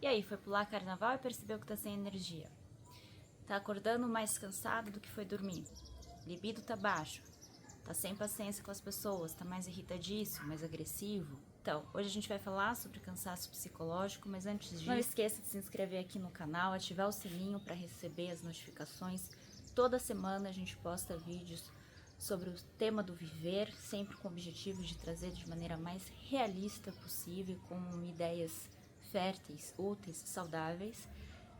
E aí, foi pular carnaval e percebeu que tá sem energia. Tá acordando mais cansado do que foi dormir. Libido tá baixo. Tá sem paciência com as pessoas, tá mais irritadíssimo, mais agressivo. Então, hoje a gente vai falar sobre cansaço psicológico, mas antes disso, não esqueça de se inscrever aqui no canal, ativar o sininho para receber as notificações. Toda semana a gente posta vídeos sobre o tema do viver, sempre com o objetivo de trazer de maneira mais realista possível, com ideias férteis, úteis, saudáveis.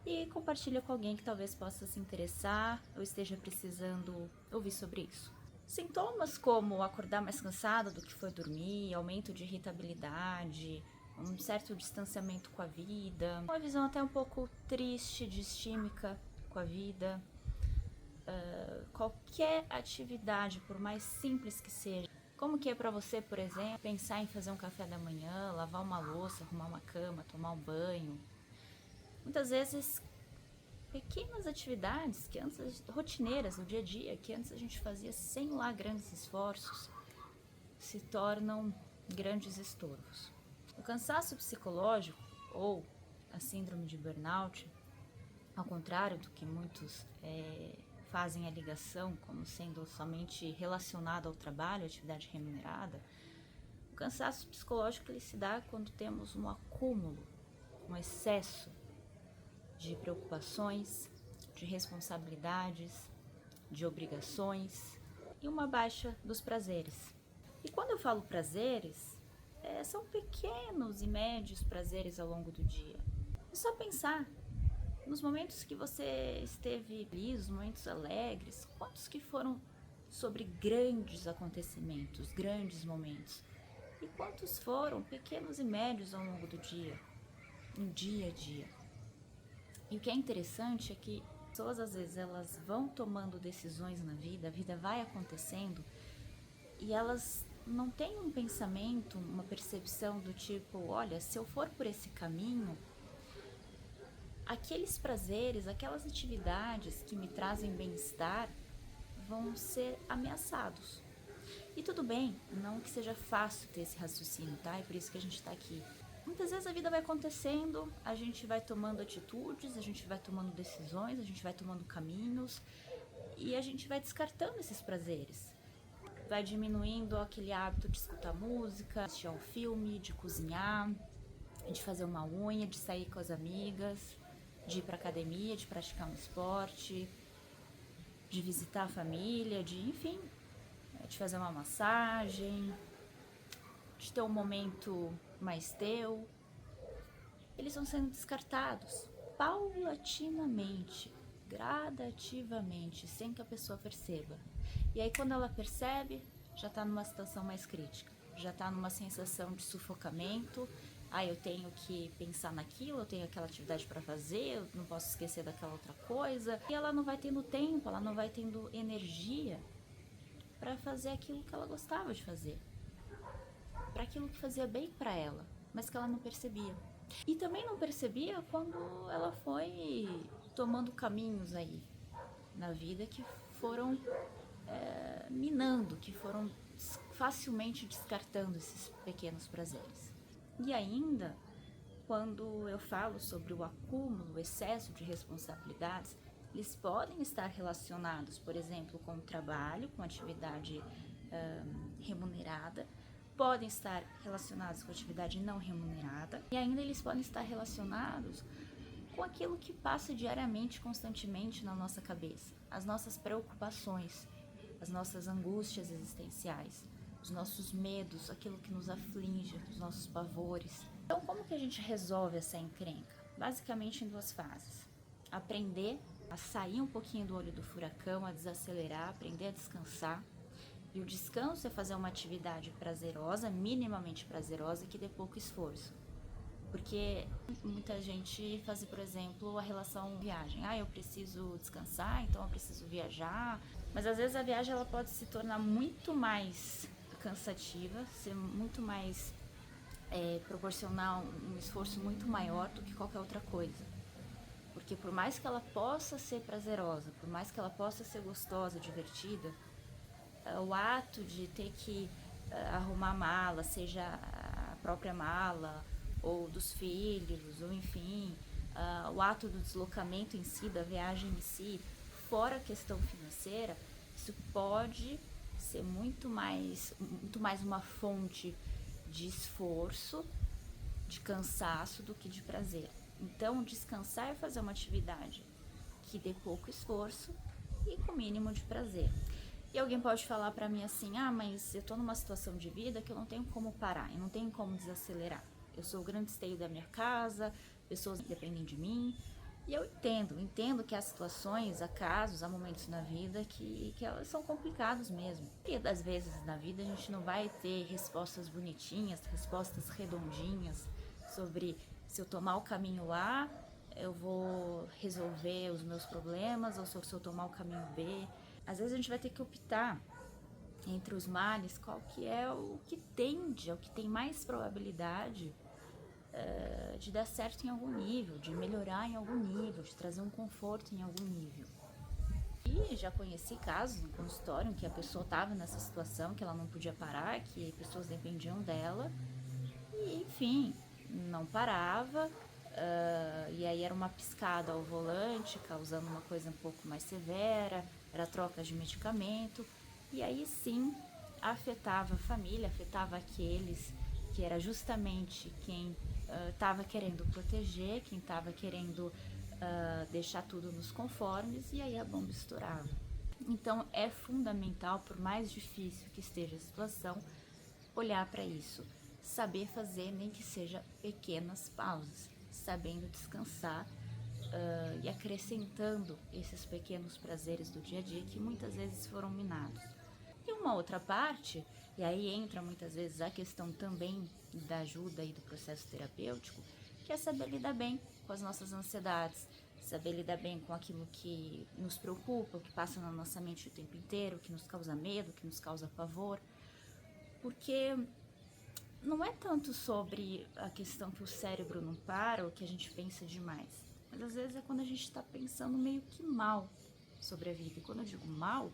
E compartilha com alguém que talvez possa se interessar ou esteja precisando ouvir sobre isso. Sintomas como acordar mais cansado do que foi dormir, aumento de irritabilidade, um certo distanciamento com a vida, uma visão até um pouco triste, distímica com a vida. Qualquer atividade, por mais simples que seja, como que é para você, por exemplo, pensar em fazer um café da manhã, lavar uma louça, arrumar uma cama, tomar um banho. Muitas vezes pequenas atividades que antes, rotineiras no dia a dia, que antes a gente fazia sem lá grandes esforços, se tornam grandes estorvos. O cansaço psicológico ou a síndrome de burnout, ao contrário do que muitos fazem a ligação como sendo somente relacionado ao trabalho, atividade remunerada, o cansaço psicológico ele se dá quando temos um acúmulo, um excesso de preocupações, de responsabilidades, de obrigações e uma baixa dos prazeres. E quando eu falo prazeres, são pequenos e médios prazeres ao longo do dia. É só pensar nos momentos que você esteve feliz, nos momentos alegres, quantos que foram sobre grandes acontecimentos, grandes momentos, e quantos foram pequenos e médios ao longo do dia, no dia a dia. E o que é interessante é que as pessoas às vezes elas vão tomando decisões na vida, a vida vai acontecendo e elas não têm um pensamento, uma percepção do tipo, olha, se eu for por esse caminho, aqueles prazeres, aquelas atividades que me trazem bem-estar vão ser ameaçados. E tudo bem, não que seja fácil ter esse raciocínio, tá? É por isso que a gente está aqui. Muitas vezes a vida vai acontecendo, a gente vai tomando atitudes, a gente vai tomando decisões, a gente vai tomando caminhos e a gente vai descartando esses prazeres. Vai diminuindo aquele hábito de escutar música, assistir a um filme, de cozinhar, de fazer uma unha, de sair com as amigas, de ir pra academia, de praticar um esporte, de visitar a família, enfim, de fazer uma massagem, de ter um momento mais teu. Eles vão sendo descartados paulatinamente, gradativamente, sem que a pessoa perceba. E aí quando ela percebe, já está numa situação mais crítica, já está numa sensação de sufocamento. Eu tenho que pensar naquilo, eu tenho aquela atividade para fazer, eu não posso esquecer daquela outra coisa. E ela não vai tendo tempo, ela não vai tendo energia para fazer aquilo que ela gostava de fazer, para aquilo que fazia bem para ela, mas que ela não percebia. E também não percebia quando ela foi tomando caminhos aí na vida que foram minando, que foram facilmente descartando esses pequenos prazeres. E ainda, quando eu falo sobre o acúmulo, o excesso de responsabilidades, eles podem estar relacionados, por exemplo, com o trabalho, com atividade remunerada, podem estar relacionados com atividade não remunerada e ainda eles podem estar relacionados com aquilo que passa diariamente, constantemente na nossa cabeça, as nossas preocupações, as nossas angústias existenciais, os nossos medos, aquilo que nos aflige, os nossos pavores. Então, como que a gente resolve essa encrenca? Basicamente em duas fases. Aprender a sair um pouquinho do olho do furacão, a desacelerar, aprender a descansar. E o descanso é fazer uma atividade prazerosa, minimamente prazerosa, que dê pouco esforço. Porque muita gente faz, por exemplo, a relação viagem. Eu preciso descansar, então eu preciso viajar. Mas às vezes a viagem ela pode se tornar muito mais cansativa, ser muito mais proporcionar um esforço muito maior do que qualquer outra coisa. Porque por mais que ela possa ser prazerosa, por mais que ela possa ser gostosa, divertida, o ato de ter que arrumar a mala, seja a própria mala ou dos filhos, ou enfim, o ato do deslocamento em si, da viagem em si, fora a questão financeira, isso pode ser muito mais uma fonte de esforço, de cansaço do que de prazer. Então, descansar é fazer uma atividade que dê pouco esforço e com mínimo de prazer. E alguém pode falar pra mim assim, mas eu tô numa situação de vida que eu não tenho como parar, eu não tenho como desacelerar. Eu sou o grande esteio da minha casa, pessoas dependem de mim. E eu entendo que há situações, há casos, há momentos na vida que elas são complicados mesmo. E das vezes na vida a gente não vai ter respostas bonitinhas, respostas redondinhas sobre se eu tomar o caminho A, eu vou resolver os meus problemas, ou se eu tomar o caminho B. Às vezes a gente vai ter que optar entre os males, qual que é o que tende, o que tem mais probabilidade de dar certo em algum nível, de melhorar em algum nível, de trazer um conforto em algum nível. E já conheci casos no consultório em que a pessoa estava nessa situação, que ela não podia parar, que pessoas dependiam dela, e enfim, não parava, e aí era uma piscada ao volante, causando uma coisa um pouco mais severa, era troca de medicamento, e aí sim afetava a família, afetava aqueles que era justamente quem estava querendo proteger, quem estava querendo deixar tudo nos conformes, e aí a bomba estourava. Então é fundamental, por mais difícil que esteja a situação, olhar para isso, saber fazer nem que seja pequenas pausas, sabendo descansar e acrescentando esses pequenos prazeres do dia a dia que muitas vezes foram minados. E uma outra parte, e aí entra muitas vezes a questão também da ajuda e do processo terapêutico, que é saber lidar bem com as nossas ansiedades, saber lidar bem com aquilo que nos preocupa, o que passa na nossa mente o tempo inteiro, o que nos causa medo, o que nos causa pavor, porque não é tanto sobre a questão que o cérebro não para ou que a gente pensa demais, mas às vezes é quando a gente está pensando meio que mal sobre a vida. E quando eu digo mal,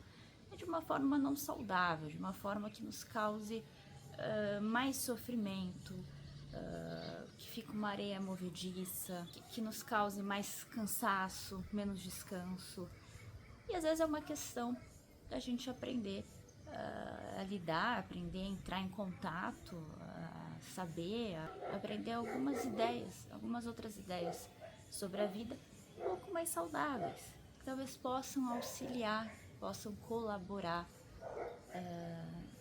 é de uma forma não saudável, de uma forma que nos cause mais sofrimento, que fique uma areia movediça, que nos cause mais cansaço, menos descanso. E às vezes é uma questão da gente aprender a lidar, aprender a entrar em contato, a saber, a aprender algumas outras ideias sobre a vida um pouco mais saudáveis, que talvez possam auxiliar, possam colaborar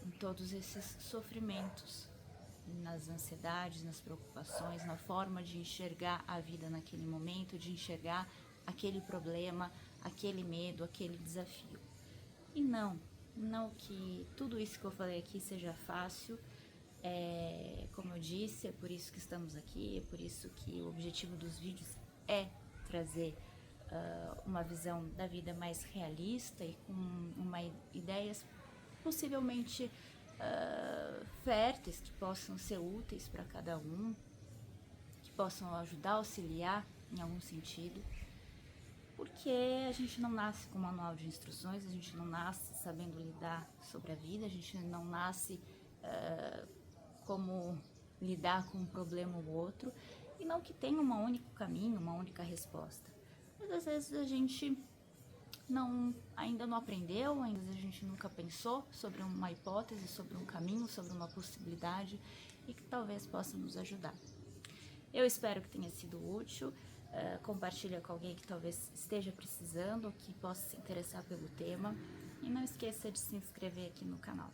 em todos esses sofrimentos, nas ansiedades, nas preocupações, na forma de enxergar a vida naquele momento, de enxergar aquele problema, aquele medo, aquele desafio. E não que tudo isso que eu falei aqui seja fácil, como eu disse, é por isso que estamos aqui, é por isso que o objetivo dos vídeos é trazer uma visão da vida mais realista e com ideias possivelmente férteis, que possam ser úteis para cada um, que possam ajudar, auxiliar em algum sentido, porque a gente não nasce com um manual de instruções, a gente não nasce sabendo lidar sobre a vida, a gente não nasce como lidar com um problema ou outro, e não que tenha um único caminho, uma única resposta. Mas às vezes a gente ainda não aprendeu, ainda a gente nunca pensou sobre uma hipótese, sobre um caminho, sobre uma possibilidade e que talvez possa nos ajudar. Eu espero que tenha sido útil, compartilha com alguém que talvez esteja precisando ou que possa se interessar pelo tema e não esqueça de se inscrever aqui no canal.